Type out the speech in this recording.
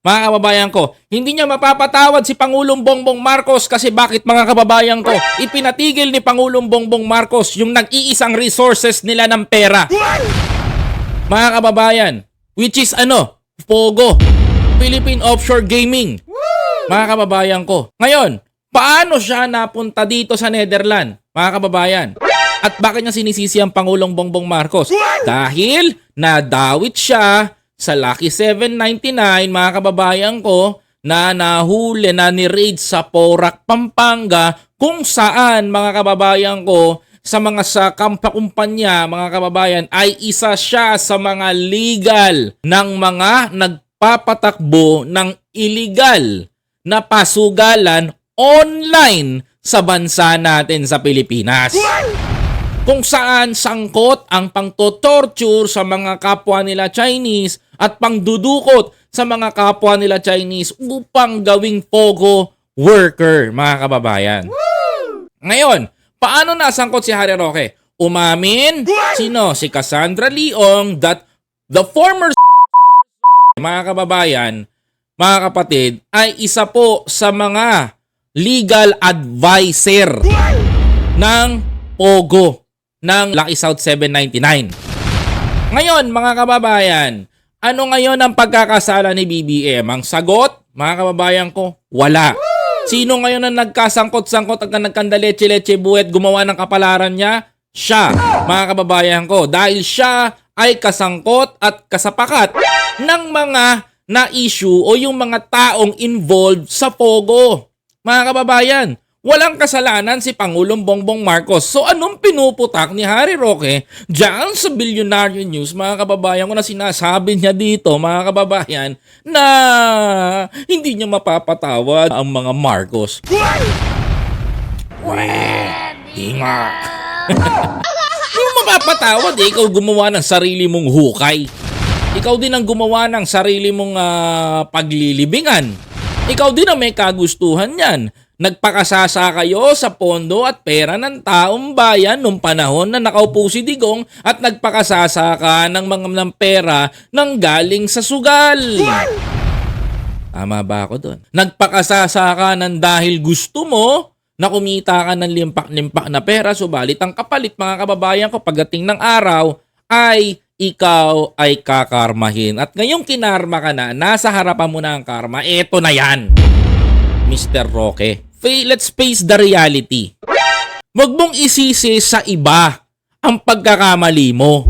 Mga kababayan ko, hindi niya mapapatawad si Pangulong Bongbong Marcos kasi bakit mga kababayan ko, ipinatigil ni Pangulong Bongbong Marcos yung nag-iisang resources nila ng pera. Mga kababayan, which is Pogo, Philippine Offshore Gaming. Mga kababayan ko. Ngayon, paano siya napunta dito sa Netherlands? Mga kababayan. At bakit niya sinisisi ang Pangulong Bongbong Marcos? Dahil nadawit siya sa Lucky 799, mga kababayan ko, na nahuli na ni-raid sa Porac, Pampanga, kung saan, mga kababayan ko, sa mga kampakumpanya, mga kababayan, ay isa siya sa mga legal ng mga nagpapatakbo ng illegal na pasugalan online sa bansa natin sa Pilipinas. Kung saan sangkot ang pangtotorture sa mga kapwa nila Chinese at pangdudukot sa mga kapwa nila Chinese upang gawing Pogo worker, mga kababayan. Ngayon, paano nasangkot si Harry Roque? Umamin, sino? Si Cassandra Leong, that the former mga kababayan, mga kapatid, ay isa po sa mga legal advisor ng Pogo ng Lucky South 799. Ngayon, mga kababayan, ano ngayon ang pagkakasala ni BBM? Ang sagot, mga kababayan ko, wala. Sino ngayon ang nagkasangkot-sangkot at nagkandaleche-leche buwet gumawa ng kapalaran niya? Siya, mga kababayan ko. Dahil siya ay kasangkot at kasapakat ng mga na-issue o yung mga taong involved sa Pogo. Mga kababayan, walang kasalanan si Pangulong Bongbong Marcos. So anong pinuputak ni Harry Roque dyan sa Billionaire News, mga kababayan ko, na sinasabi niya dito, mga kababayan, na hindi niya mapapatawad ang mga Marcos? Di nga. Hindi mo mapapatawad eh. Ikaw gumawa ng sarili mong hukay. Ikaw din ang gumawa ng sarili mong paglilibingan. Ikaw din ang may kagustuhan yan. Nagpakasasa kayo sa pondo at pera ng taong bayan nung panahon na nakaupo si Digong at nagpakasasa ka ng mga ng pera nang galing sa sugal. Tama ba ako doon? Nagpakasasa ka ng dahil gusto mo na kumita ka ng limpak-limpak na pera, subalit ang kapalit, mga kababayan ko, pagdating ng araw ay ikaw ay kakarmahin. At ngayong kinarma ka na, nasa harapan mo na ang karma, eto na yan, Mr. Roque. Let's face the reality. Huwag mong isisi sa iba ang pagkakamali mo.